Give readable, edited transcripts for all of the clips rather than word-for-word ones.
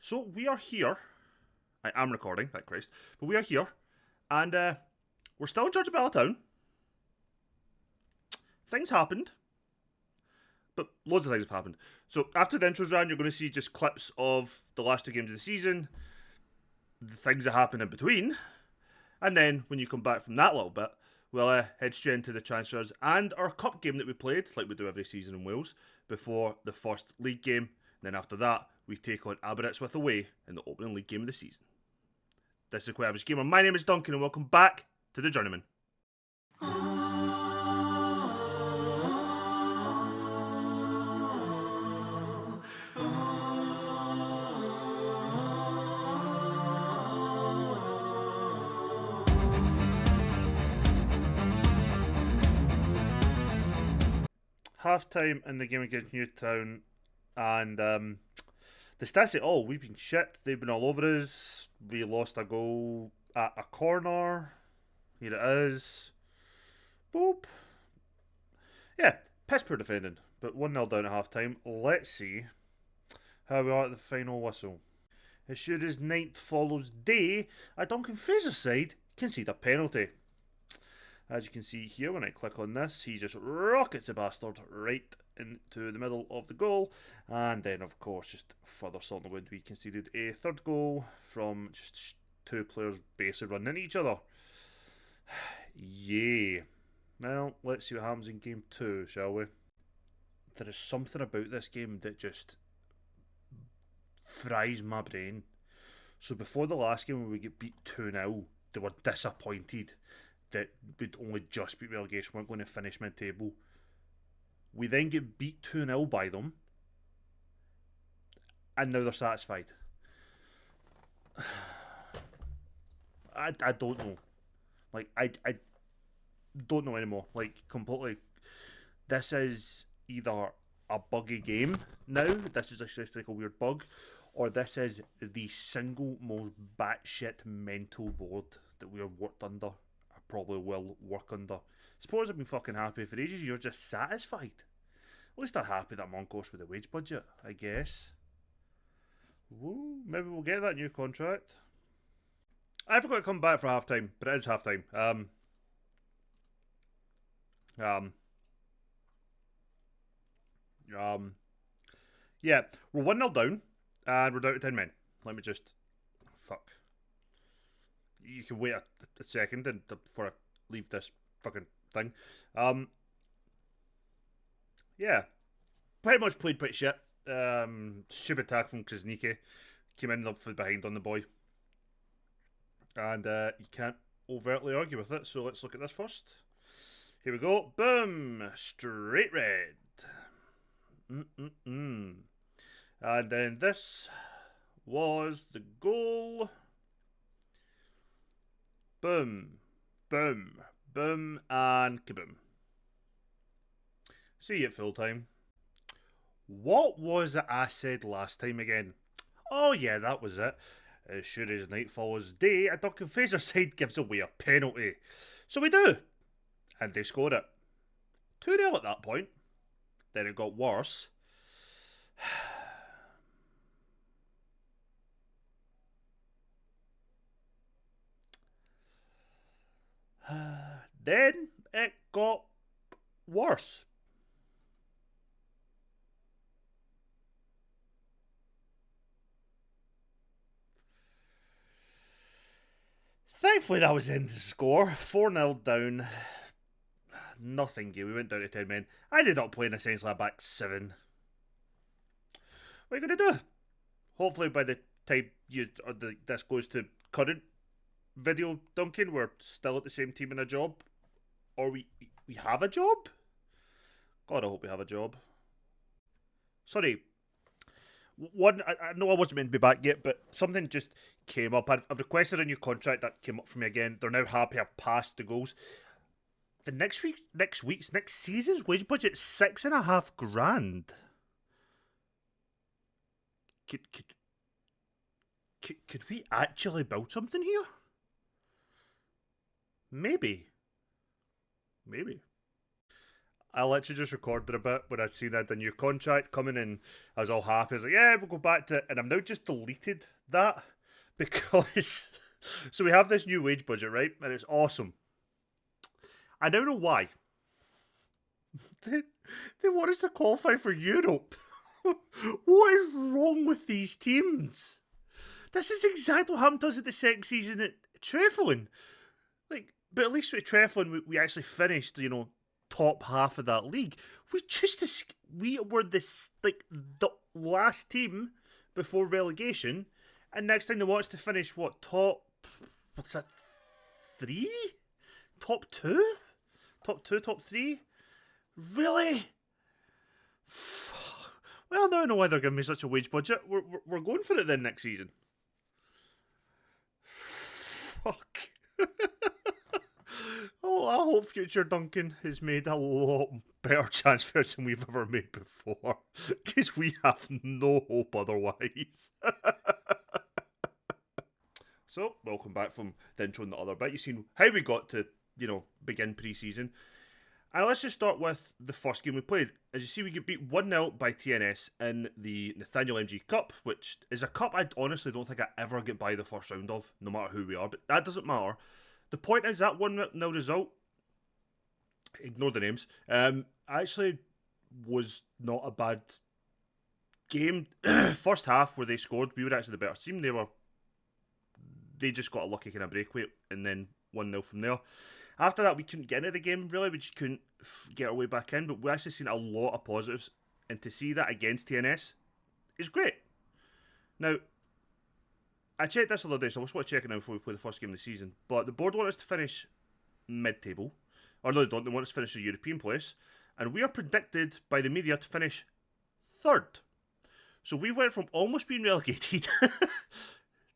So we are here. I am recording, thank Christ. But we are here, and we're still in charge of Bellatown. Things happened, but loads of things have happened. So after the intros ran, you're going to see just clips of the last two games of the season, the things that happened in between, and then when you come back from that little bit, we'll head straight into the transfers and our cup game that we played, like we do every season in Wales, before the first league game. And then after that, we take on Aberystwyth away in the opening league game of the season. This is Quite Average Gamer. My name is Duncan, and welcome back to the Journeyman. Half time in the game against Newtown, and the stats say, oh, we've been shit. They've been all over us. We lost a goal at a corner. Here it is. Boop. Yeah, piss poor defending, but 1-0 down at half time. Let's see how we are at the final whistle. As sure as night follows day, a Duncan Fraser side concede a penalty. As you can see here, when I click on this, he just rockets a bastard right into the middle of the goal. And then, of course, just further salt in the wind, we conceded a third goal from just two players basically running into each other. Yay. Well, let's see what happens in game 2, shall we? There is something about this game that just fries my brain. So before the last game when we get beat 2-0, they were disappointed that we'd only just beat relegation, weren't going to finish mid-table. We then get beat 2-0 by them, and now they're satisfied. I don't know. Like, I don't know anymore. Like, completely. This is either a buggy game now, this is just like a weird bug, or this is the single most batshit mental board that we have worked under. Probably will work under. Suppose I've been fucking happy for ages. You're just satisfied. At least they're happy that I'm on course with the wage budget, I guess. Woo, maybe we'll get that new contract. I forgot to come back for half time, but it is half time. Yeah, we're 1-0 down, and we're down to 10 men. Let me just. Fuck. You can wait a second before I leave this fucking thing. Yeah, pretty much played pretty shit. Stupid attack from Krasniki. Came in from behind on the boy. And you can't overtly argue with it, so let's look at this first. Here we go. Boom! Straight red. And then this was the goal. Boom, boom, boom, and kaboom. See you at full time. What was it I said last time again? Oh yeah, that was it. As sure as night follows day, a Duncan Fraser side gives away a penalty. So we do. And they scored it. 2-0 at that point. Then it got worse. Then it got worse. Thankfully, that was the end of the score. 4-0 down. Nothing good. We went down to 10 men. I ended up playing essentially a back 7. What are you going to do? Hopefully, by the time this goes to current video, Duncan, we're still at the same team in a job. Or we have a job? God, I hope we have a job. Sorry. One, I know I wasn't meant to be back yet, but something just came up. I've requested a new contract that came up for me again. They're now happy I've passed the goals. The next season's wage budget is $6,500. Could we actually build something here? Maybe. I literally just recorded a bit when I'd seen I had a new contract coming in. I was all happy. I was like, yeah, we'll go back to it. And I've now just deleted that because... So we have this new wage budget, right? And it's awesome. I now know why. They want us to qualify for Europe. What is wrong with these teams? This is exactly what happened to us at the second season at Treflin. Like, but at least with Treflin, we actually finished, top half of that league. We were this the last team before relegation, and next thing they want us to finish top? What's that? 3? Top 2? Top 2, top 3? Really? Well, now I know why they're giving me such a wage budget. We're going for it then next season. Fuck. Oh, I hope future Duncan has made a lot better transfers than we've ever made before. Because we have no hope otherwise. So, welcome back from the intro and the other bit. You've seen how we got to, begin pre-season. And let's just start with the first game we played. As you see, we get beat 1-0 by TNS in the Nathaniel MG Cup, which is a cup I honestly don't think I ever get by the first round of, no matter who we are. But that doesn't matter. The point is that 1-0 result, ignore the names, actually was not a bad game. First half where they scored, we were actually the better team. They just got a lucky kind of breakaway and then 1-0 from there. After that, we couldn't get into the game, really. We just couldn't get our way back in. But we actually seen a lot of positives. And to see that against TNS is great. Now, I checked this the other day, so I just want to check it now before we play the first game of the season. But the board want us to finish mid-table. Or no, they don't. They want us to finish a European place. And we are predicted by the media to finish 3rd. So we went from almost being relegated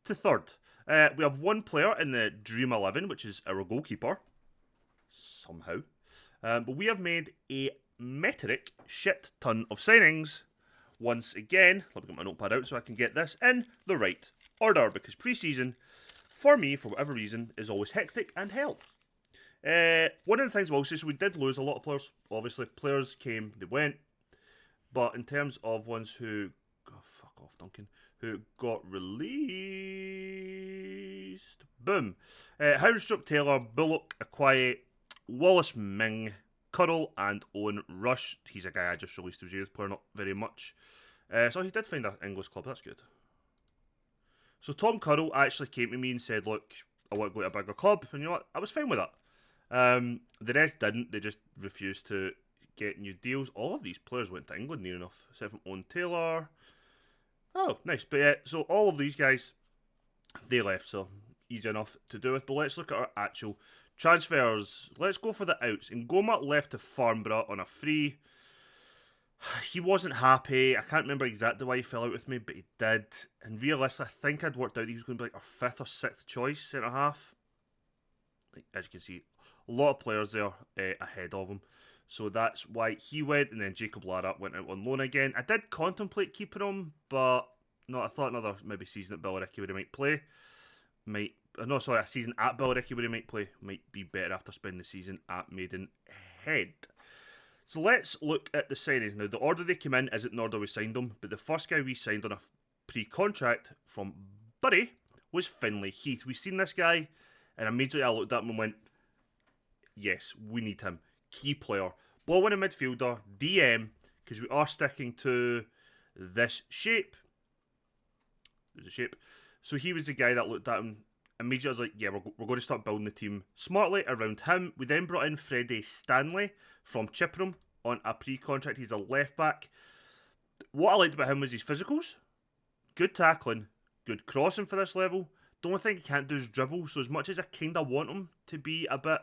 to 3rd. We have one player in the Dream 11, which is our goalkeeper. Somehow. But we have made a metric shit ton of signings. Once again, let me get my notepad out so I can get this in the right order. Because pre-season, for me, for whatever reason, is always hectic and hell. One of the things I will say, so we did lose a lot of players. Obviously, players came, they went. But in terms of ones who... Oh, fuck off, Duncan. Who got released. Boom. Houndstruck, Taylor, Bullock, Akwaye, Wallace Ming, Cuddle, and Owen Rush. He's a guy I just released as a youth player, not very much. So he did find an English club, that's good. So Tom Cuddle actually came to me and said, look, I want to go to a bigger club. And you know what? I was fine with that. The rest didn't. They just refused to get new deals. All of these players went to England near enough. Except from Owen Taylor. Oh, nice. But yeah, so all of these guys, they left, so easy enough to do with. But let's look at our actual transfers. Let's go for the outs. Ngoma left to Farnborough on a free. He wasn't happy. I can't remember exactly why he fell out with me, but he did. And realistically, I think I'd worked out he was going to be like our 5th or 6th choice centre-half. Like, as you can see, a lot of players there ahead of him. So that's why he went, and then Jacob Lara went out on loan again. I did contemplate keeping him, but no, I thought another maybe season at Billericay where he might play. A season at Billericay where he might play might be better after spending the season at Maidenhead. So let's look at the signings. Now, the order they came in isn't the order we signed them, but the first guy we signed on a pre-contract from Bury was Finlay Heath. We've seen this guy, and immediately I looked at him and went, yes, we need him. Key player. Ball-winning midfielder, DM, because we are sticking to this shape. There's a shape. So he was the guy that looked at him immediately. I was like, yeah, we're going to start building the team smartly around him. We then brought in Freddie Stanley from Chippenham on a pre-contract. He's a left-back. What I liked about him was his physicals. Good tackling. Good crossing for this level. The only thing he can't do is dribble. So as much as I kind of want him to be a bit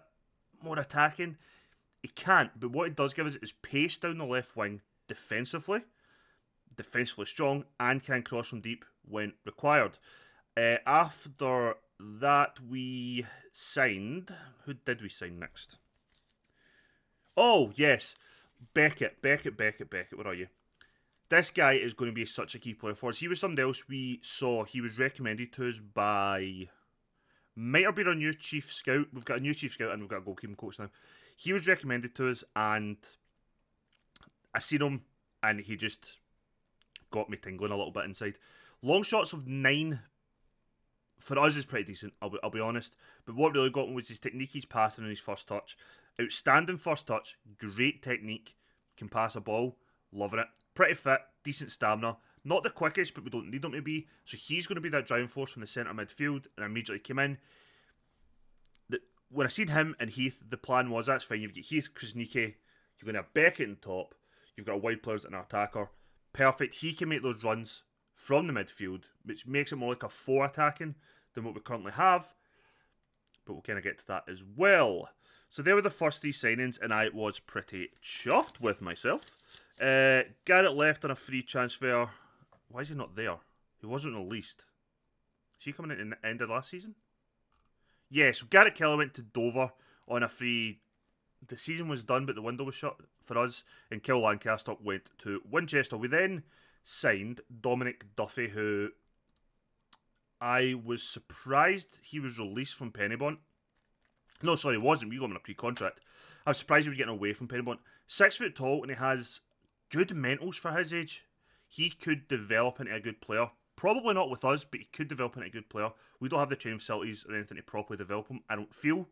more attacking, he can't, but what it does give us is pace down the left wing defensively strong, and can cross from deep when required. After that, we signed... Who did we sign next? Oh, yes. Beckett, where are you? This guy is going to be such a key player for us. He was somebody else we saw. He was recommended to us by... Might have been our new chief scout. We've got a new chief scout and we've got a goalkeeping coach now. He was recommended to us, and I seen him, and he just got me tingling a little bit inside. Long shots of 9 for us is pretty decent, I'll be honest. But what really got me was his technique, his passing, and his first touch. Outstanding first touch, great technique, can pass a ball, loving it. Pretty fit, decent stamina. Not the quickest, but we don't need him to be. So he's going to be that driving force from the centre midfield, and immediately came in. When I seen him and Heath, the plan was, that's fine. You've got Heath, Krasniqi, you're going to have Beckett in top, you've got a wide players and an attacker. Perfect. He can make those runs from the midfield, which makes it more like a 4 attacking than what we currently have. But we'll kind of get to that as well. So there were the first 3 signings, and I was pretty chuffed with myself. Garrett left on a free transfer. Why is he not there? He wasn't released. Is he coming in the end of last season? Yeah, so Garrett Keller went to Dover on a free. The season was done, but the window was shut for us. And Kel Lancaster went to Winchester. We then signed Dominic Duffy, who I was surprised he was released from Pennybont. No, sorry, he wasn't. We got him on a pre-contract. I was surprised he was getting away from Pennybont. 6 foot tall, and he has good mentals for his age. He could develop into a good player. Probably not with us, but he could develop into a good player. We don't have the training facilities or anything to properly develop him, I don't feel.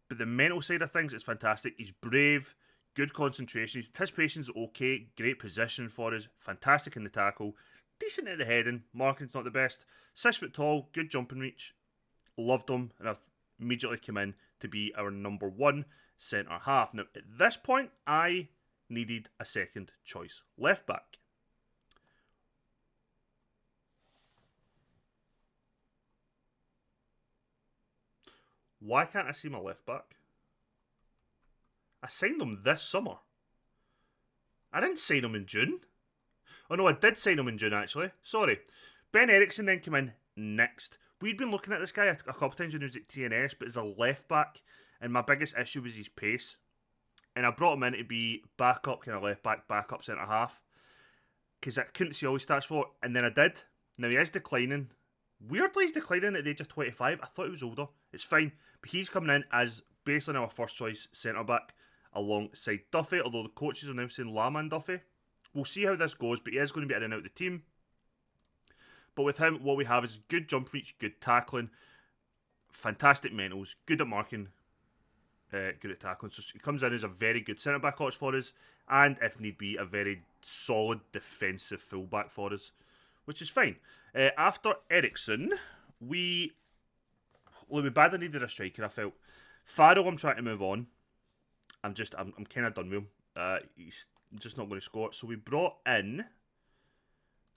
But the mental side of things is fantastic. He's brave, good concentration. His anticipation's okay, great position for us, fantastic in the tackle, decent at the heading, marking's not the best. 6 foot tall, good jumping reach. Loved him, and I've immediately come in to be our number 1 centre half. Now, at this point, I needed a second choice left back. Why can't I see my left back? I signed him this summer. I didn't sign him in June. Oh no, I did sign him in June actually. Sorry. Ben Eriksson then came in next. We'd been looking at this guy a couple of times when he was at TNS, but as a left back, and my biggest issue was his pace. And I brought him in to be backup kind of left back, backup centre half, because I couldn't see all his stats for it, and then I did. Now he is declining. Weirdly, he's declining at the age of 25. I thought he was older. It's fine. But he's coming in as basically our first choice centre-back alongside Duffy, although the coaches are now saying Lama and Duffy. We'll see how this goes, but he is going to be in and out of the team. But with him, what we have is good jump reach, good tackling, fantastic mentals, good at marking, good at tackling. So he comes in as a very good centre-back option for us, and if need be, a very solid defensive full-back for us, which is fine. After Eriksson, we badly needed a striker, I felt. Farrell, I'm trying to move on. I'm kind of done with him. He's just not going to score. So we brought in...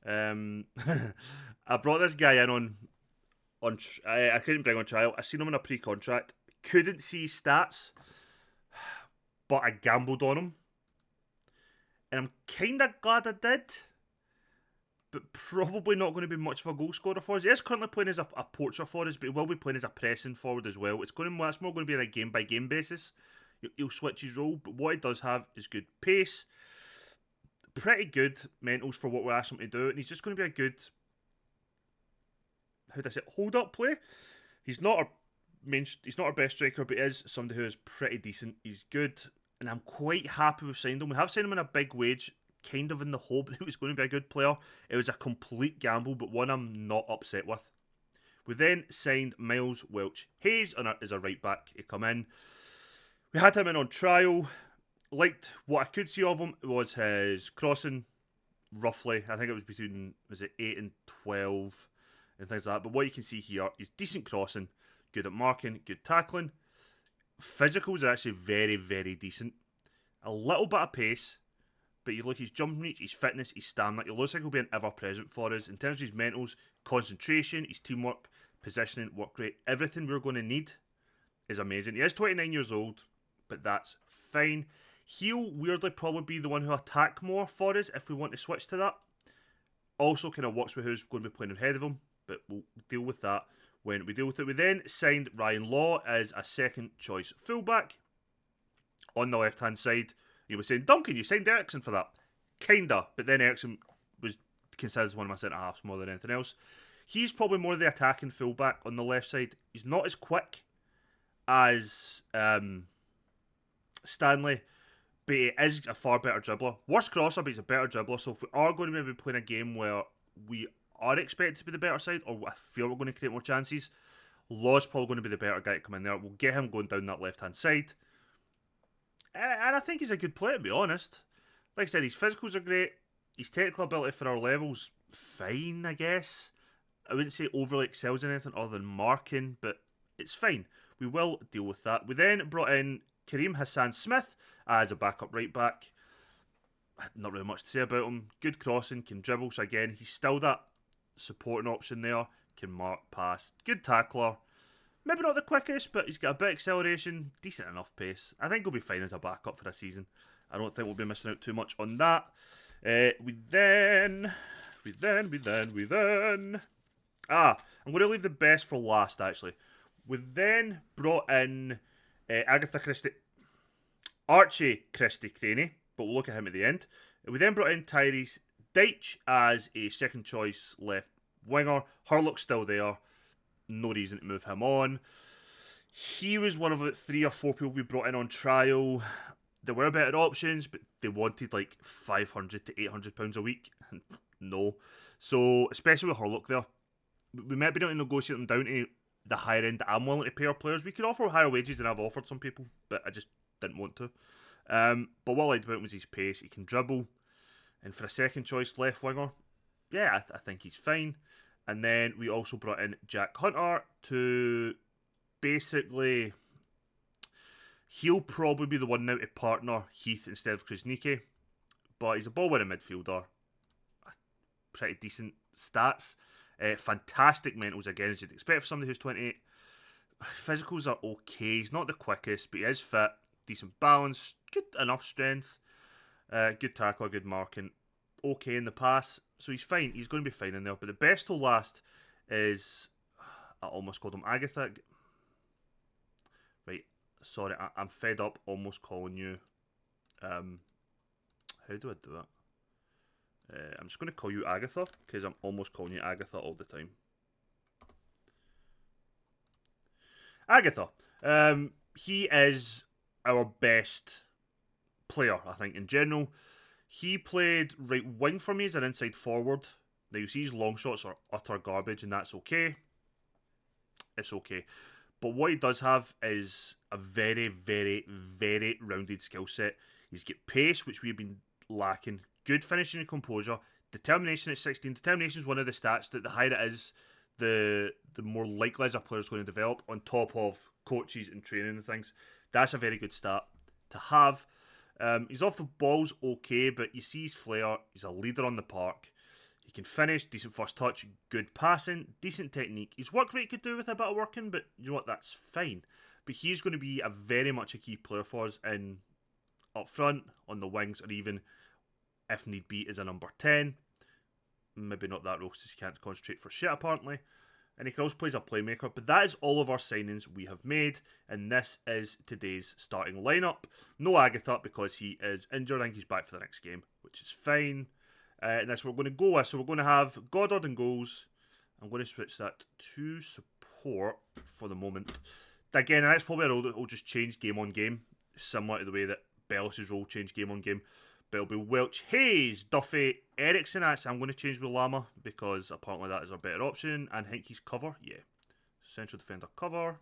I brought this guy in on I couldn't bring on trial. I seen him on a pre-contract. Couldn't see his stats, but I gambled on him. And I'm kind of glad I did. But probably not going to be much of a goal scorer for us. He is currently playing as a poacher for us, but he will be playing as a pressing forward as well. It's more going to be on a game-by-game basis. He'll switch his role, but what he does have is good pace, pretty good mentals for what we're asking him to do, and he's just going to be a good, hold-up play. He's not our best striker, but he is somebody who is pretty decent. He's good, and I'm quite happy we've signed him. We have signed him in a big wage, kind of in the hope that he was going to be a good player. It was a complete gamble, but one I'm not upset with. We then signed Miles Welch-Hayes as a right back. He come in. We had him in on trial. Liked what I could see of him was his crossing, roughly. I think it was between 8 and 12 and things like that. But what you can see here is decent crossing, good at marking, good tackling. Physicals are actually very, very decent. A little bit of pace. But you look, his jump reach, his fitness, his stamina, it looks like he'll be an ever-present for us. In terms of his mentals, concentration, his teamwork, positioning, work rate, everything we're going to need is amazing. He is 29 years old, but that's fine. He'll weirdly probably be the one who'll attack more for us if we want to switch to that. Also kind of works with who's going to be playing ahead of him, but we'll deal with that when we deal with it. We then signed Ryan Law as a second choice fullback on the left-hand side. You were saying, Duncan, you signed Eriksson for that. Kinda, but then Eriksson was considered as one of my centre-halves more than anything else. He's probably more the attacking fullback on the left side. He's not as quick as Stanley, but he is a far better dribbler. Worse crosser, but he's a better dribbler. So if we are going to be playing a game where we are expected to be the better side, or I feel we're going to create more chances, Law's probably going to be the better guy to come in there. We'll get him going down that left-hand side. And I think he's a good player, to be honest. Like I said, his physicals are great. His technical ability for our levels, fine, I guess. I wouldn't say overly excels in anything other than marking, but it's fine. We will deal with that. We then brought in Kareem Hassan-Smith as a backup right back. Not really much to say about him. Good crossing, can dribble. So again, he's still that supporting option there. Can mark, pass. Good tackler. Maybe not the quickest, but he's got a bit of acceleration. Decent enough pace. I think he'll be fine as a backup for a season. I don't think we'll be missing out too much on that. We then... I'm going to leave the best for last, actually. We then brought in Archie Christie Craney, but we'll look at him at the end. We then brought in Tyrese Deitch as a second choice left winger. Hurlock's still there. No reason to move him on. He was one of the 3 or 4 people we brought in on trial. There were better options, but they wanted like £500 to £800 a week. No. So, especially with Hurlock there, we might be able to negotiate them down to the higher end that I'm willing to pay our players. We could offer higher wages than I've offered some people, but I just didn't want to. But what I liked about him was his pace. He can dribble. And for a second choice left winger, yeah, I think he's fine. And then we also brought in Jack Hunter to basically... He'll probably be the one now to partner Heath instead of Krasniqi. But he's a ball-winning midfielder. Pretty decent stats. Fantastic mentals again, as you'd expect for somebody who's 28. Physicals are okay. He's not the quickest, but he is fit. Decent balance. Good enough strength. Good tackler, good marking. Okay in the pass. So he's fine. He's going to be fine in there. But the best till last is... I almost called him Agatha. Right. Sorry, I'm fed up almost calling you... how do I do it? I'm just going to call you Agatha, because I'm almost calling you Agatha all the time. Agatha. He is our best player, I think, in general. He played right wing for me as an inside forward. Now, you see his long shots are utter garbage, and that's okay. It's okay. But what he does have is a very, very, very rounded skill set. He's got pace, which we've been lacking. Good finishing and composure. Determination at 16. Determination is one of the stats that the higher it is, the more likely as a player is going to develop, on top of coaches and training and things. That's a very good stat to have. He's off the ball's okay, but you see his flair. He's a leader on the park. He can finish, decent first touch, good passing, decent technique. His work rate could do with a bit of working, but you know what, that's fine. But he's going to be a very much a key player for us in up front, on the wings, or even, if need be, as a number 10. Maybe not that role, because he can't concentrate for shit, apparently. And he can also play as a playmaker. But that is all of our signings we have made. And this is today's starting lineup. No Agatha, because he is injured. I think he's back for the next game, which is fine. And that's what we're going to go with. So we're going to have Goddard in goals. I'm going to switch that to support for the moment. Again, that's probably a role that will just change game on game, similar to the way that Bellis' role changed game on game. But it'll be Welch, Hayes, Duffy, Ericsson. Actually, I'm going to change with Lama, because apparently that is a better option. And Hinkey's cover, yeah. Central defender cover.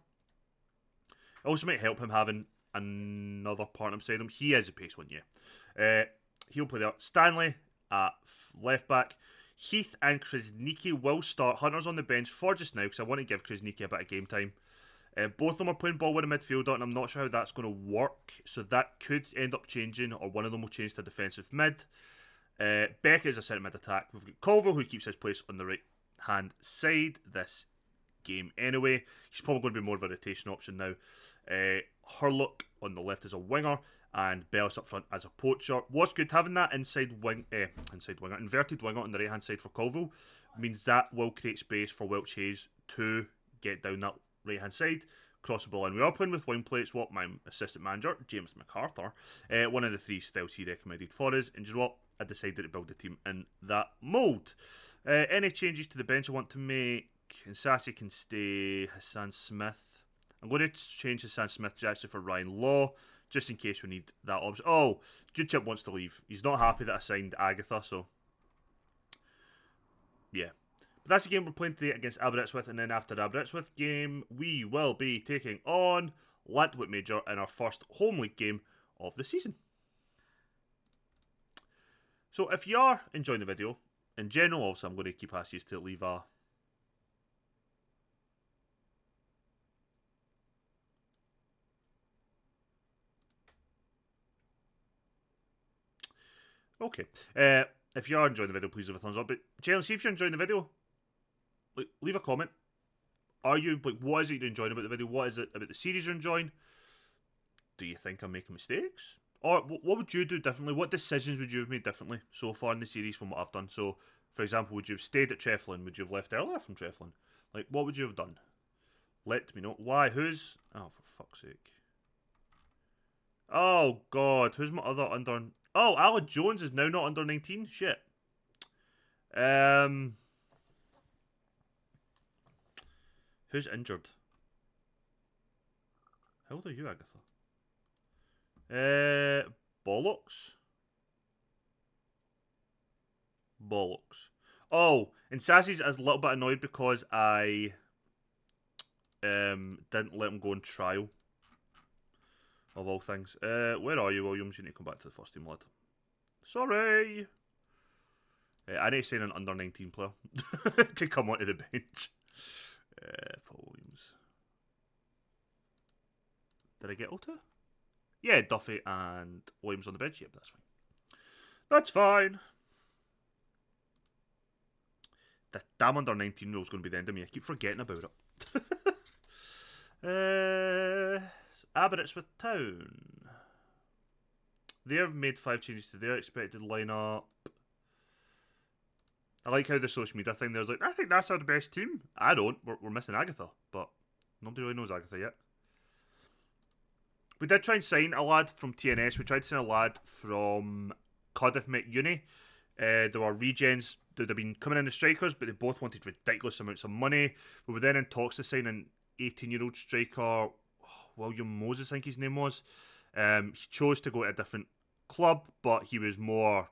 It also might help him having another partner beside him. He is a pace one, yeah. He'll play there. Stanley at left back. Heath and Krasniqi will start. Hunter's on the bench for just now, because I want to give Krasniqi a bit of game time. Both of them are playing ball with a midfielder, and I'm not sure how that's going to work. So that could end up changing, or one of them will change to defensive mid. Beck is a centre mid attack. We've got Colville, who keeps his place on the right hand side this game anyway. He's probably going to be more of a rotation option now. Hurlock on the left as a winger, and Bellis up front as a poacher. What's good, having that inverted winger on the right hand side for Colville means that will create space for Welch Hayes to get down that right hand side, cross the ball in. We are playing with wing plates, what my assistant manager, James MacArthur, one of the 3 styles he recommended for us, and you know what, I decided to build the team in that mould. Any changes to the bench I want to make? Sassy can stay. Hassan Smith, I'm going to change Hassan Smith actually for Ryan Law, just in case we need that option. Oh, Good Chip wants to leave. He's not happy that I signed Agatha, so yeah. But that's the game we're playing today against Aberystwyth, and then after the Aberystwyth game, we will be taking on Lantwick Major in our first home league game of the season. So if you are enjoying the video, in general also I'm going to keep asking you to leave a okay. If you are enjoying the video, please leave a thumbs up. But generally, see if you're enjoying the video, like, leave a comment. Are you, like, what is it you're enjoying about the video? What is it about the series you're enjoying? Do you think I'm making mistakes? Or what would you do differently? What decisions would you have made differently so far in the series from what I've done? So, for example, would you have stayed at Treflin? Would you have left earlier from Treflin? Like, what would you have done? Let me know. Why? Who's... Oh, for fuck's sake. Oh, God. Who's my other under... Oh, Alan Jones is now not under 19? Shit. Who's injured? How old are you, Agatha? Bollocks? Bollocks. Oh, and Sassy's is a little bit annoyed because I didn't let him go on trial. Of all things. Where are you, Williams? You need to come back to the first team, lad. Sorry! I need to sign an under 19 player to come onto the bench. Paul Williams. Did I get Ota? Yeah, Duffy and Williams on the bench. Yep, that's fine. That's fine. The damn under 19 rule is going to be the end of me. I keep forgetting about it. Aberystwyth Town. They've made 5 changes to their expected lineup. I like how the social media thing there's like, I think that's our best team. I don't. We're missing Agatha, but nobody really knows Agatha yet. We did try and sign a lad from TNS. We tried to sign a lad from Cardiff Met Uni. There were regens that had been coming in as strikers, but they both wanted ridiculous amounts of money. We were then in talks to sign an 18-year-old striker, William Moses, I think his name was. He chose to go to a different club, but he was more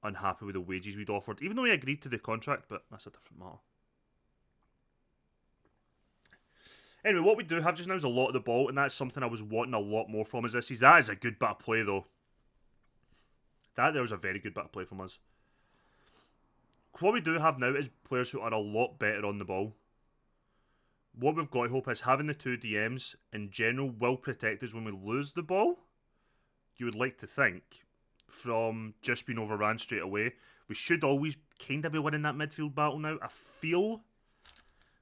unhappy with the wages we'd offered, even though he agreed to the contract, but that's a different matter. Anyway, what we do have just now is a lot of the ball, and that's something I was wanting a lot more from us this season. That is a good bit of play, though. That there was a very good bit of play from us. What we do have now is players who are a lot better on the ball. What we've got to hope is having the 2 DMs in general will protect us when we lose the ball. You would like to think, from just being overran straight away. We should always kind of be winning that midfield battle now, I feel.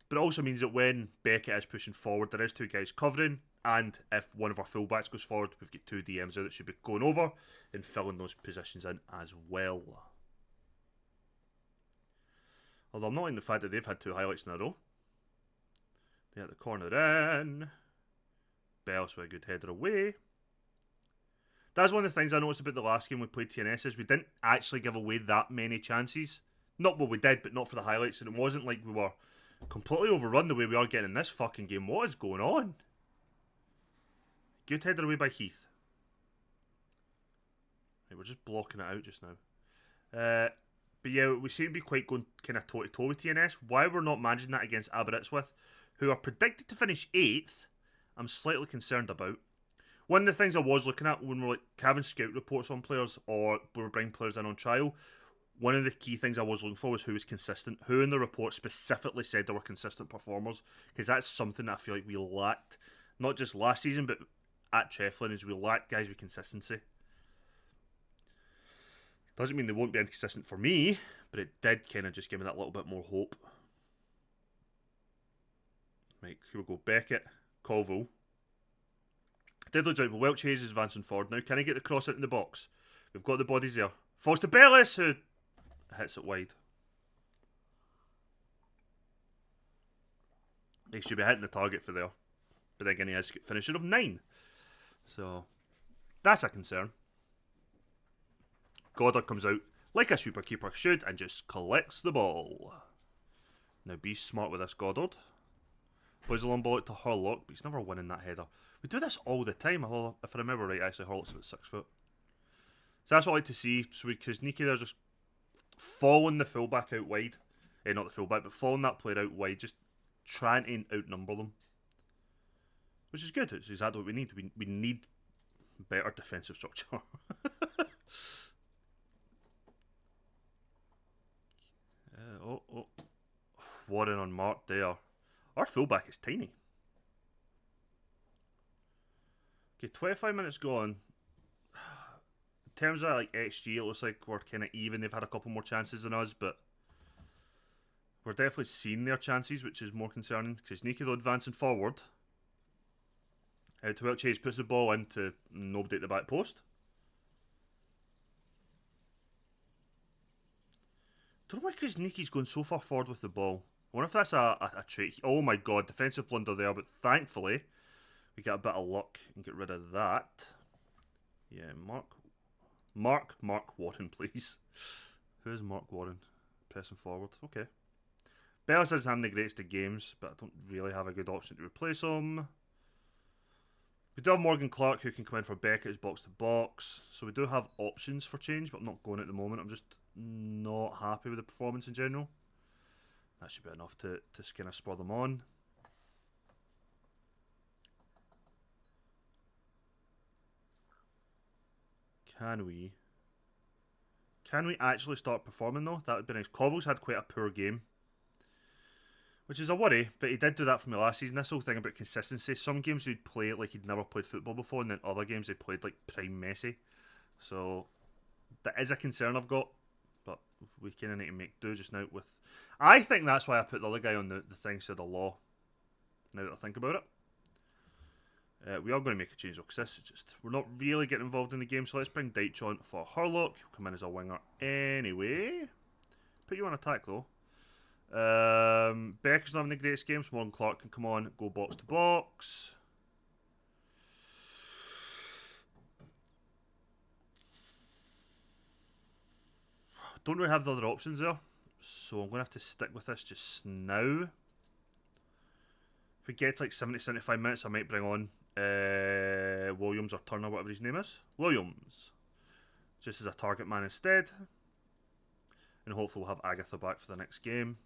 But it also means that when Beckett is pushing forward, there is 2 guys covering, and if one of our fullbacks goes forward, we've got 2 DMs there that should be going over and filling those positions in as well. Although I'm not in the fact that they've had 2 highlights in a row. They had the corner in. Bells with a good header away. That's one of the things I noticed about the last game we played TNS is we didn't actually give away that many chances. Not what we did, but not for the highlights. And it wasn't like we were completely overrun the way we are getting in this fucking game. What is going on? Good header away by Heath. Right, we're just blocking it out just now. But yeah, we seem to be quite going kind of toe-to-toe with TNS. Why we're not managing that against Aberystwyth, who are predicted to finish 8th, I'm slightly concerned about. One of the things I was looking at when we're like having scout reports on players or we were bringing players in on trial, one of the key things I was looking for was who was consistent. Who in the report specifically said they were consistent performers, because that's something that I feel like we lacked, not just last season, but at Treflin, is we lacked guys with consistency. Doesn't mean they won't be inconsistent for me, but it did kind of just give me that little bit more hope. Right, here we go. Beckett, Colville. Diddley joint, but Welch Hayes is advancing forward now. Can I get the cross into the box? We've got the bodies there. Falls to Bellis, who hits it wide. He should be hitting the target for there. But then again, he has a finisher of 9. So, that's a concern. Goddard comes out like a sweeper keeper should and just collects the ball. Now be smart with this, Goddard. Plays a long ball out to Hurlock, but he's never winning that header. We do this all the time. Although, if I remember right, actually, Hurlock's about 6 foot. So that's what I like to see. So Krasniqi there just following the fullback out wide. Not the fullback, but following that player out wide, just trying to outnumber them. Which is good. It's exactly what we need. We need better defensive structure. Warren on Mark there. Our fullback is tiny. Okay, 25 minutes gone. In terms of like XG, it looks like we're kind of even. They've had a couple more chances than us, but we're definitely seeing their chances, which is more concerning. Krasniqi though advancing forward. To Chase puts the ball into nobody at the back post. Don't know why Krasniqi's going so far forward with the ball. I wonder if that's a trait. Oh my god, defensive blunder there, but thankfully we get a bit of luck and get rid of that. Yeah, Mark Warren, please. Who's Mark Warren? Pressing forward. Okay. Bellis isn't having the greatest of games, but I don't really have a good option to replace him. We do have Morgan Clark who can come in for Beckett's box to box. So we do have options for change, but I'm not going at the moment. I'm just not happy with the performance in general. That should be enough to kind of spur them on. Can we actually start performing though? That would be nice. Cobble's had quite a poor game, which is a worry, but he did do that for me last season. This whole thing about consistency. Some games he'd play it like he'd never played football before, and then other games he played like prime Messi. So that is a concern I've got, but we kind of need to make do just now with... I think that's why I put the other guy on the thing to the law, now that I think about it. We are going to make a change though, because we're not really getting involved in the game, so let's bring Deitch on for Hurlock. He'll come in as a winger anyway. Put you on attack though. Becker's not having the greatest game, so Morgan Clark can come on, go box to box. Don't really have the other options there, so I'm going to have to stick with this just now. If we get to like 70-75 minutes, I might bring on Williams or Turner, whatever his name is. Williams. Just as a target man instead. And hopefully we'll have Agatha back for the next game.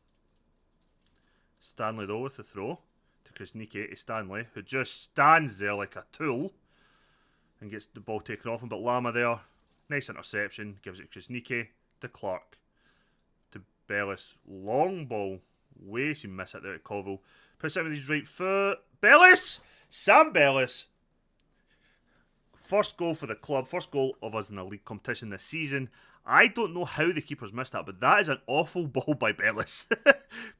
Stanley though with the throw to Krasniqi to Stanley, who just stands there like a tool and gets the ball taken off him. But Lama there, nice interception, gives it Krasniqi to Clark to Bellis. Long ball, way to miss it there at Colville. Puts it with his right foot. Bellis! Sam Bellis. First goal for the club, first goal of us in the league competition this season. I don't know how the keeper's missed that, but that is an awful ball by Bellis.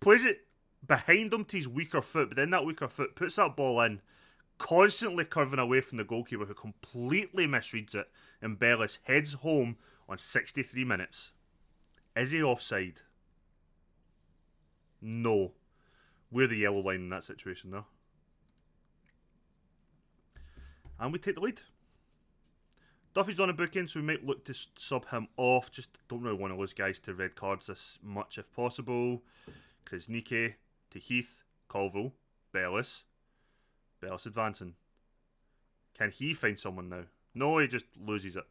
Plays it behind him to his weaker foot, but then that weaker foot puts that ball in, constantly curving away from the goalkeeper who completely misreads it, and Bellis heads home on 63 minutes. Is he offside? No. We're the yellow line in that situation there. And we take the lead. Duffy's on a booking, so we might look to sub him off. Just don't really want to lose guys to red cards this much if possible. Krasniqi to Heath, Colville, Bellis. Bellis advancing. Can he find someone now? No, he just loses it.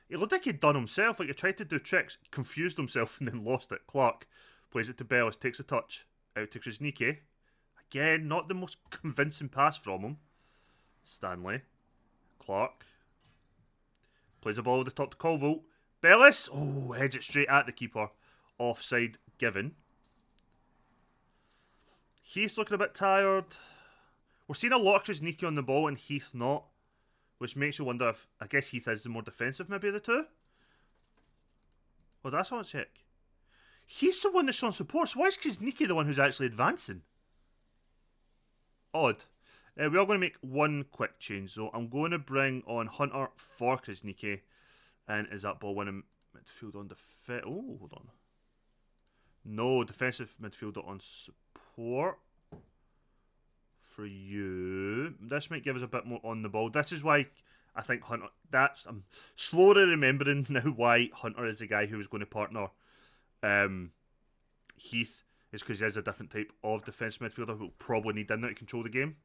It looked like he'd done himself, like he tried to do tricks, confused himself and then lost it. Clark plays it to Bellis, takes a touch. Out to Krasniqi. Again, not the most convincing pass from him. Stanley. Clark. Plays the ball over the top to Colville. Bellis! Oh, heads it straight at the keeper. Offside given. Heath looking a bit tired. We're seeing a lot of Krasniqi on the ball and Heath not. Which makes you wonder if... I guess Heath is the more defensive maybe of the two. Well, that's what I check. He's the one that's on support, so why is Krasniqi the one who's actually advancing? Odd. We are going to make one quick change though. I'm going to bring on Hunter for Krasniqi. And is that ball winning midfield on defense? Oh, hold on. No, defensive midfielder on support. For you. This might give us a bit more on the ball. This is why I think Hunter... I'm slowly remembering now why Hunter is the guy who was going to partner Heath. is because he is a different type of defensive midfielder who will probably need in there to control the game.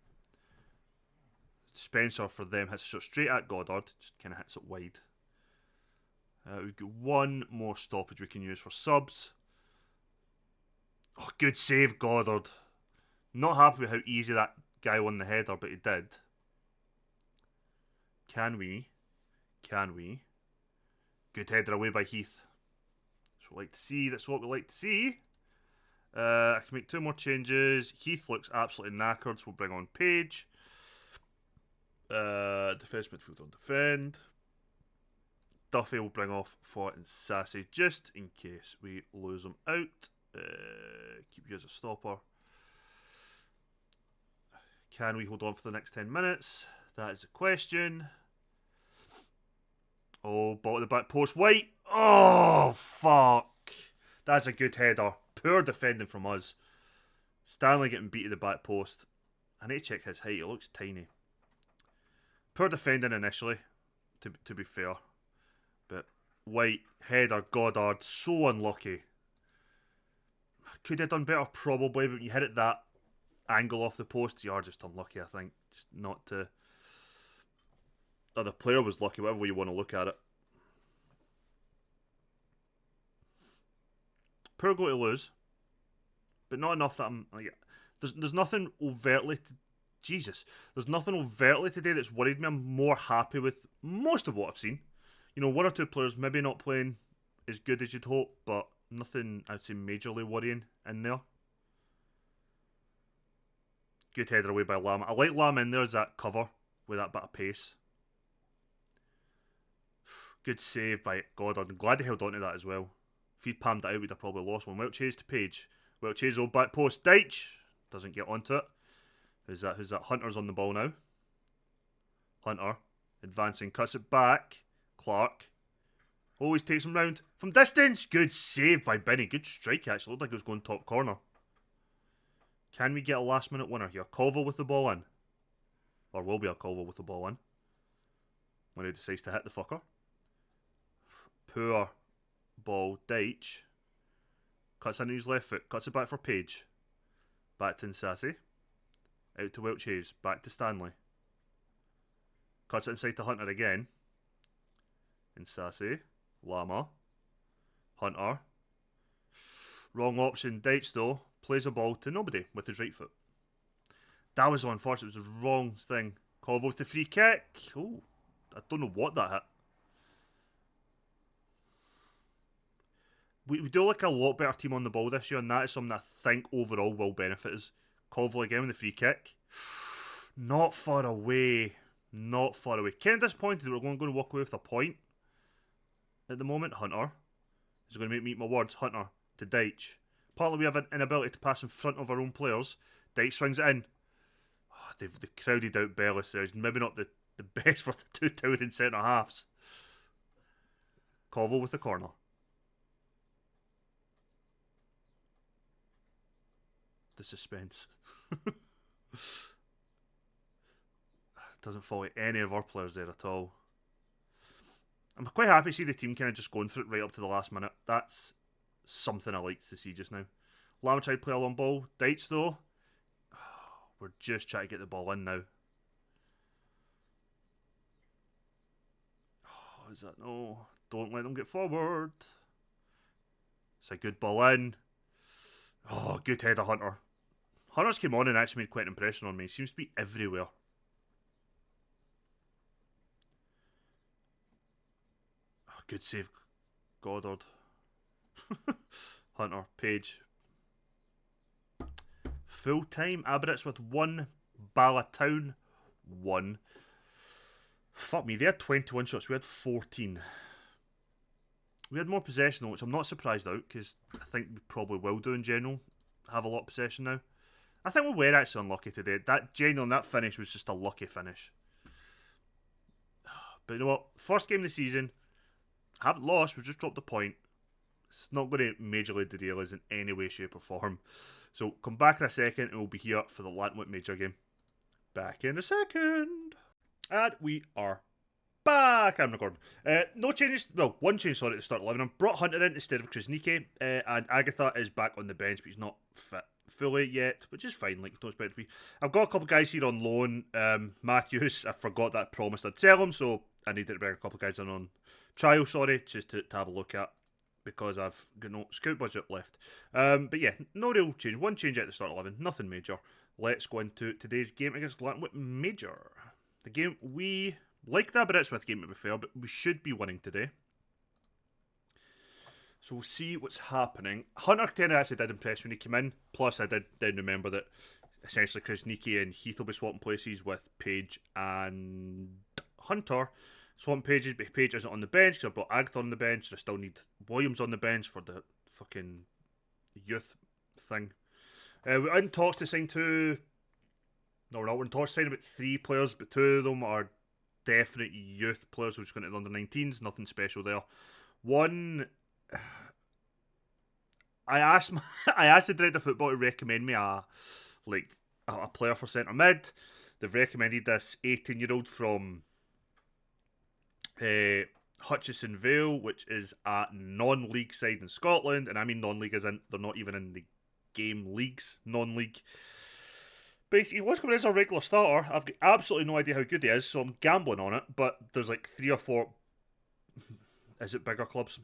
Spencer for them hits a shot straight at Goddard, just kind of hits it wide. We've got one more stoppage we can use for subs. Oh, good save, Goddard. Not happy with how easy that guy won the header, but he did. Can we? Good header away by Heath. That's what we like to see. That's what we like to see. I can make 2 more changes. Heath looks absolutely knackered, so we'll bring on Page. Defense midfield on defend. Duffy will bring off Fort and Sassy just in case we lose them out. Keep you as a stopper. Can we hold on for the next 10 minutes? That is the question. Oh, ball at the back post. White. Oh, fuck. That's a good header. Poor defending from us. Stanley getting beat at the back post. I need to check his height. It looks tiny. Poor defending initially, to be fair. But White, header, Goddard, so unlucky. Could have done better, probably, but when you hit it that angle off the post, you are just unlucky, I think. Just not to... Oh, the player was lucky, whatever way you want to look at it. Poor goal to lose. But not enough that I'm... Like, there's nothing overtly... Jesus. There's nothing overtly today that's worried me. I'm more happy with most of what I've seen. You know, 1 or 2 players maybe not playing as good as you'd hope, but nothing, I'd say, majorly worrying in there. Good header away by Lam. I like Lam in there as that cover with that bit of pace. Good save by Goddard. I'm glad he held on to that as well. If he'd palmed it out, we'd have probably lost one. Welch Hayes to Page. Welch Hayes, old back post. Deitch doesn't get onto it. Who's that? Hunter's on the ball now. Hunter advancing, cuts it back. Clark always takes him round from distance. Good save by Benny. Good strike, actually. Looked like it was going top corner. Can we get a last minute winner here? Colville with the ball in. Or will be a Colville with the ball in. When he decides to hit the fucker. Poor ball. Deitch. Cuts into his left foot. Cuts it back for Page. Back to Nsasi. Out to Welch Hayes. Back to Stanley. Cuts it inside to Hunter again. Nsasi. Lama. Hunter. Wrong option. Deitch though. Plays a ball to nobody with his right foot. That was unfortunate. It was the wrong thing. Colville with the free kick. Oh, I don't know what that hit. We do like a lot better team on the ball this year, and that is something I think overall will benefit us. Colville again with the free kick. Not far away. Not far away. Kind of disappointed that we're going to walk away with a point. At the moment, Hunter is going to make me eat my words. Hunter to Deitch. Partly we have an inability to pass in front of our own players. Deitch swings it in. Oh, they've crowded out Bellis there. He's maybe not the best for the 2 towering centre halves. Colville with the corner. The suspense. Doesn't follow any of our players there at all. I'm quite happy to see the team kind of just going for it right up to the last minute. That's something I like to see just now. Lama tried to play a long ball. Deitch though. We're just trying to get the ball in now. Oh, is that no? Don't let them get forward. It's a good ball in. Oh, good header, Hunter. Hunter's came on and actually made quite an impression on me. He seems to be everywhere. Oh, good save, Goddard. Hunter, Page. Full time, Aberritz with 1, Ballatown 1. Fuck me, they had 21 shots, we had 14. We had more possession though, which I'm not surprised out, because I think we probably will do in general. Have a lot of possession now. I think we were actually unlucky today. That finish was just a lucky finish. But you know what? First game of the season. Haven't lost, we've just dropped a point. It's not going to majorly derail us in any way, shape or form. So come back in a second and we'll be here for the Lantwick Major game. Back in a second. And we are Back, I'm recording. No changes. Well, one change, sorry, to start 11. I've brought Hunter in instead of Krasniki, and Agatha is back on the bench, but he's not fit fully yet, which is fine. Like, don't expect to be. I've got a couple guys here on loan. Matthews, I forgot that I promised I'd sell him, so I needed to bring a couple guys in on trial. Sorry, just to have a look at because I've got no scout budget left. But yeah, no real change. One change at the start 11, nothing major. Let's go into today's game against Glanwit Major. The game we like the Aberystwyth game to be fair, but we should be winning today. So we'll see what's happening. Hunter 10 actually did impress when he came in. Plus, I did then remember that essentially Krasniki and Heath will be swapping places with Page and Hunter. Swapping Pages, but Page isn't on the bench because I brought Agatha on the bench. So I still need Williams on the bench for the fucking youth thing. We're in talks to sign two. No, we're not. We're in talks to sign about 3 players, but 2 of them are definite youth players. We're just going to the under 19s. Nothing special there. One, I asked the director of football to recommend me a player for centre mid. They've recommended this 18-year-old from Hutchison Vale, which is a non-league side in Scotland, and I mean non-league as in they're not even in the game leagues, non-league. Basically, he was coming as a regular starter. I've got absolutely no idea how good he is, so I'm gambling on it. But there's like 3 or 4. Is it bigger clubs?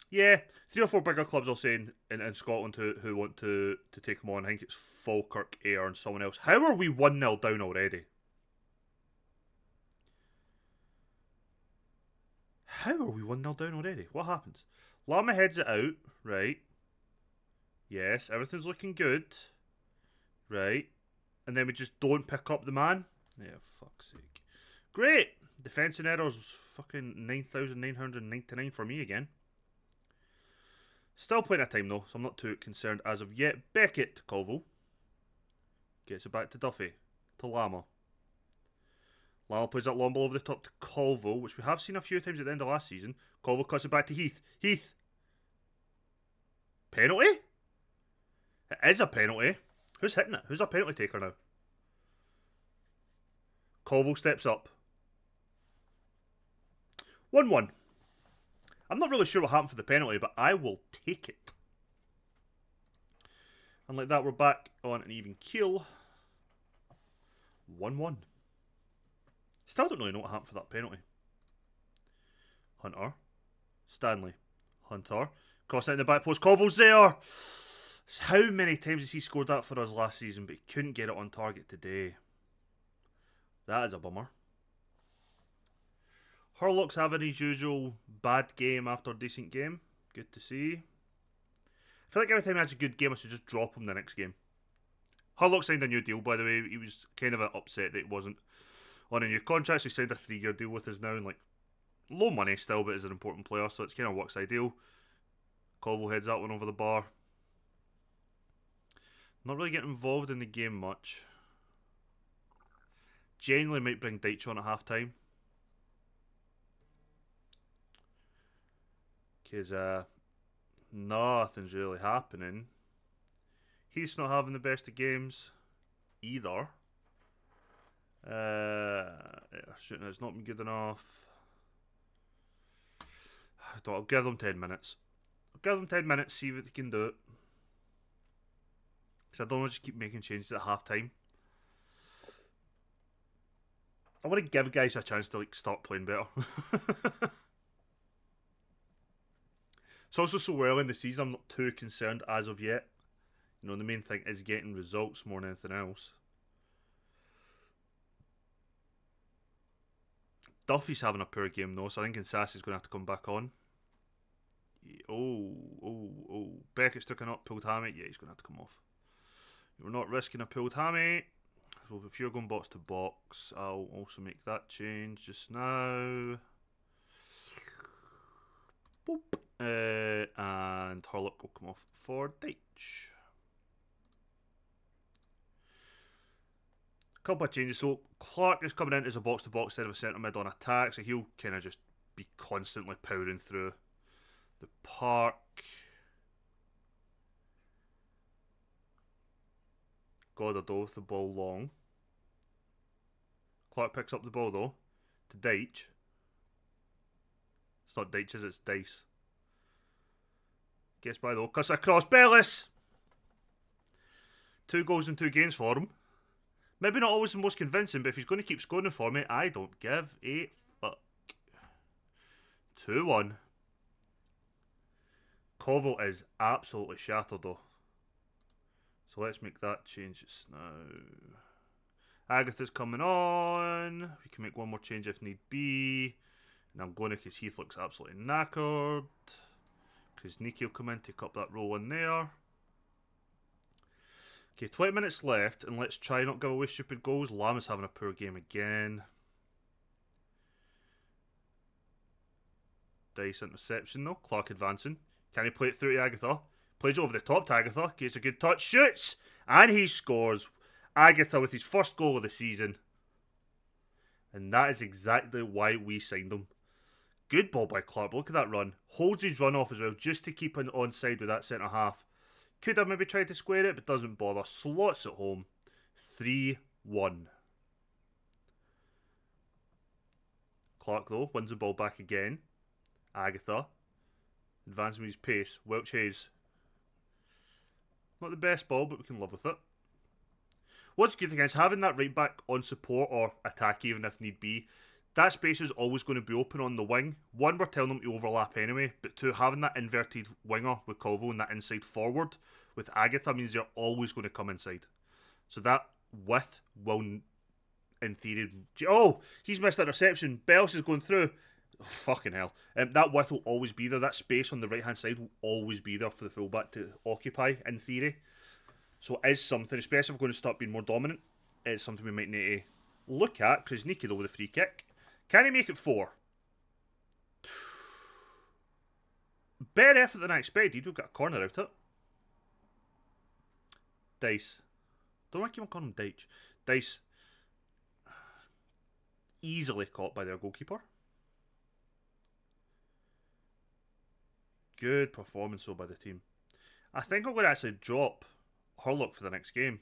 Yeah, 3 or 4 bigger clubs I'll say in Scotland who want to take him on. I think it's Falkirk, Ayr, and someone else. How are we 1-0 down already? How are we 1-0 down already? What happens? Lama heads it out, right? Yes, everything's looking good. Right. And then we just don't pick up the man? Yeah, fuck's sake. Great! Defense and errors fucking 9,999 for me again. Still plenty of time though, so I'm not too concerned as of yet. Beckett to Colville. Gets it back to Duffy. To Lama. Lama plays that long ball over the top to Colville, which we have seen a few times at the end of last season. Colville cuts it back to Heath. Heath! Penalty? It is a penalty. Who's hitting it? Who's our penalty taker now? Colville steps up. 1-1. I'm not really sure what happened for the penalty, but I will take it. And like that, we're back on an even keel. 1-1. Still don't really know what happened for that penalty. Hunter. Stanley. Hunter. Cross out in the back post. Colville's there. How many times has he scored that for us last season, but he couldn't get it on target today? That is a bummer. Hurlock's having his usual bad game after a decent game. Good to see. I feel like every time he has a good game, I should just drop him the next game. Hurlock signed a new deal, by the way. He was kind of upset that he wasn't on a new contract. So he signed a 3-year deal with us now, and like low money still, but is an important player, so it's kind of works ideal. Colville heads that one over the bar. Not really getting involved in the game much. Generally might bring Deitch on at half time. Because nothing's really happening. He's not having the best of games either. Shooting has not been good enough. I'll give them 10 minutes. I'll give them 10 minutes, see what they can do. Because I don't want to just keep making changes at half time. I want to give guys a chance to like start playing better. It's also so early in the season, I'm not too concerned as of yet. You know, the main thing is getting results more than anything else. Duffy's having a poor game though, so I think Insassy's going to have to come back on. Oh. Beckett's taken up, pulled hammy. Yeah, he's going to have to come off. We're not risking a pulled hammy. So if you're going box to box, I'll also make that change just now. Boop. And Hurlock will come off for Deitch. Couple of changes. So Clark is coming in as a box to box instead of a centre mid on attack, so he'll kind of just be constantly powering through the park. Goddard with the ball long. Clark picks up the ball though. to Deitch. It's not Deitch, it's Dice. Gets by though. Cuts across. Bellis! 2 goals in 2 games for him. Maybe not always the most convincing, but if he's going to keep scoring for me, I don't give a fuck. 2-1. Koval is absolutely shattered though. So let's make that change just now. Agatha's coming on. We can make one more change if need be. And I'm going to because Heath looks absolutely knackered. Because Nikki will come in, take up that role in there. Okay, 20 minutes left, and let's try not give away stupid goals. Lam is having a poor game again. Dice interception though. Clark advancing. Can he play it through to Agatha? Plays it over the top to Agatha. Gets a good touch. Shoots! And he scores. Agatha with his first goal of the season. And that is exactly why we signed him. Good ball by Clark. Look at that run. Holds his run off as well, just to keep an onside with that centre half. Could have maybe tried to square it, but doesn't bother. Slots it home. 3-1. Clark, though, wins the ball back again. Agatha. Advancing with his pace. Welch Hayes. Not the best ball, but we can live with it. What's good against having that right back on support or attack even if need be, that space is always going to be open on the wing. 1, we're telling them to overlap anyway, but 2, having that inverted winger with Colville and that inside forward with Agatha means they're always going to come inside. So that width will, in theory... Oh! He's missed that reception. Bells is going through. Oh, fucking hell. That width will always be there. That space on the right-hand side will always be there for the fullback to occupy, in theory. So it is something, especially if we're going to start being more dominant, it's something we might need to look at. Krasniki though with a free kick. Can he make it 4? Better effort than I expected. We've got a corner out it. Dice. Don't want to keep on calling him Deitch. Dice. Easily caught by their goalkeeper. Good performance though by the team. I think I'm going to actually drop Hurlock for the next game.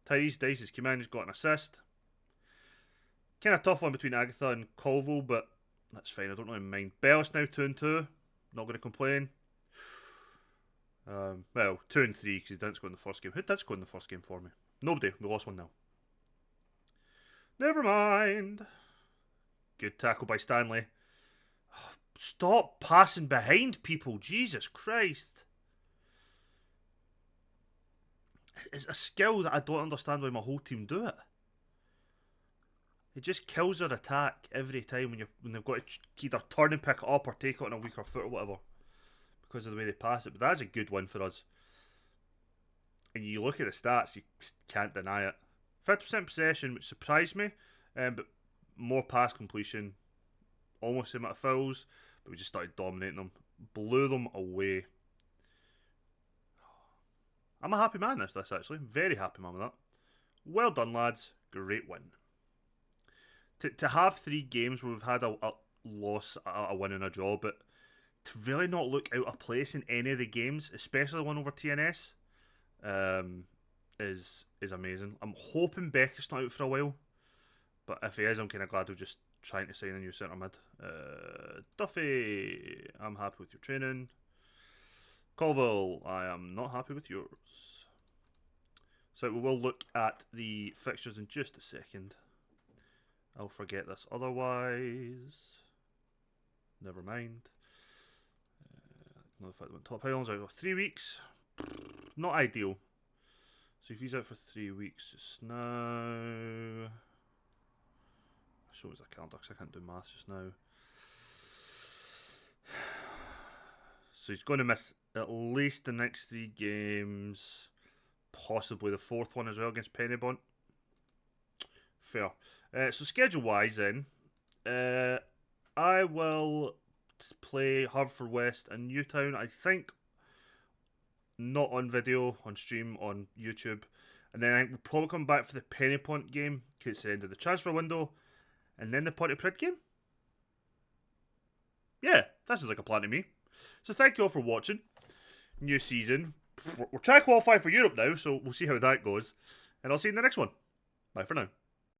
Tyrese Dice has come in, he's got an assist. Kind of tough one between Agatha and Colville, but that's fine, I don't really mind. Bellis now 2-2, not going to complain. Well, 2-3 because he didn't score in the first game. Who did score in the first game for me? Nobody, we lost 1-0. Never mind. Good tackle by Stanley. Stop passing behind people, Jesus Christ. It's a skill that I don't understand why my whole team do it. It just kills their attack every time when they've got to either turn and pick it up or take it on a weaker foot or whatever. Because of the way they pass it. But that's a good win for us. And you look at the stats, you can't deny it. 50% possession, which surprised me. But more pass completion. Almost the amount of fouls. But we just started dominating them. Blew them away. I'm a happy man this actually. Very happy man with that. Well done, lads. Great win. To have 3 games where we've had a loss, a win and a draw, but to really not look out of place in any of the games, especially the one over TNS, is amazing. I'm hoping Beckett's not out for a while, but if he is, I'm kind of glad we're just trying to sign a new centre mid. Duffy, I'm happy with your training. Colville, I am not happy with yours. So we will look at the fixtures in just a second. I'll forget this otherwise. Never mind. Another fact that went top Highlands. I've got 3 weeks. Not ideal. So if he's out for 3 weeks just now. I show us a calendar because I can't do maths just now. So he's going to miss at least the next 3 games. Possibly the 4th one as well against Pennybont. Fair. So schedule-wise then, I will play Haverfordwest and Newtown. I think not on video, on stream, on YouTube. And then I think we'll probably come back for the Pennypont game, because it's the end of the transfer window. And then the Pontypridd game. Yeah, that sounds like a plan to me. So thank you all for watching. New season. We're trying to qualify for Europe now, so we'll see how that goes. And I'll see you in the next one. Bye for now.